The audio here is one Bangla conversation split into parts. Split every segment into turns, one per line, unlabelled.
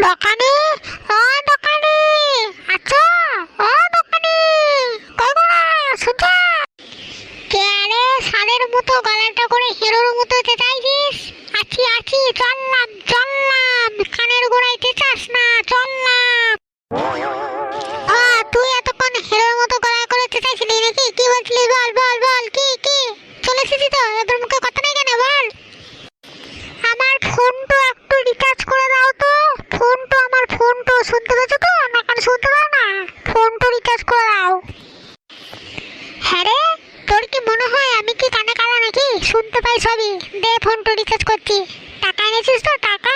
দোকানে, ও দোকানে, আচ্ছা, ও দোকানে, কই গো সুজা? কে রে ষাঁড়ের মতো গলাটা করে হিরোর মতো চেঁচাইছিস? আছি আছি, চললাম চললাম, কানের গোড়ায় চেঁচাস না, চললাম। তুই এতক্ষণ হিরোর মতো গলায় করে চেঁচাইছিলি নাকি? কি বলছিলিস বল বল বল, কি কি? চলে এসেছি তো, এবার মুখে কথা নেই কেন বল? আমার ফোনটা একটু রিচার্জ করে দাও তো। ফোনটা, আমার ফোনটা শুনতে পেয়েছো তো? না কেন শুনতে পাও না? ফোনটা রিচার্জ করে দাও। হ্যাঁ রে, তোর কি মনে হয় আমি কি কানে কালা নাকি? শুনতে পাই সবই। দে, ফোনটা রিচার্জ করছি। টাকা এনেছিস তো? টাকা?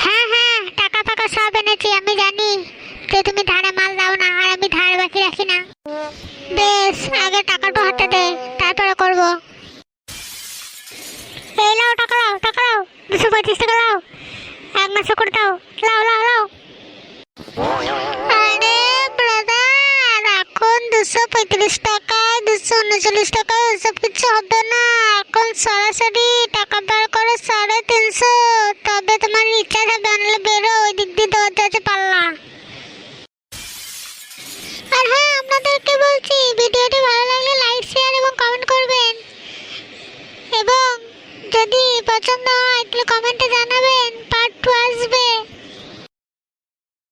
হ্যাঁ হ্যাঁ, টাকা ফাকা সব এনেছি, আমি জানি যে তুমি ধারে মাল দাও না, আর আমি ধার বাকি রাখি না। বেশ, আগে টাকাটা হাতে দে, তারপরে করবো। এই লাও, টাকা লাও, টাকা লাও, 225 টাকা লাও, 1 মাসে করে দাও, লাও লাও লাও। আরে ব্রাদার, এখন 235 টাকা, 239 টাকা এসব কিছু হবে না। এখন সরাসরি টাকা বার করে 350, তবে তোমার রিচার্জ হবে। আনলে বেরো, ওই দিক দিয়ে দরজা আছে পাল্লা। আর হ্যাঁ, আপনাদেরকে বলছি, ভিডিওটি ভালো লাগলে লাইক শেয়ার এবং কমেন্ট করবেন, এবং যদি পছন্দ হয় তাহলে কমেন্টে জানাবেন, পার্ট 2 আসবে।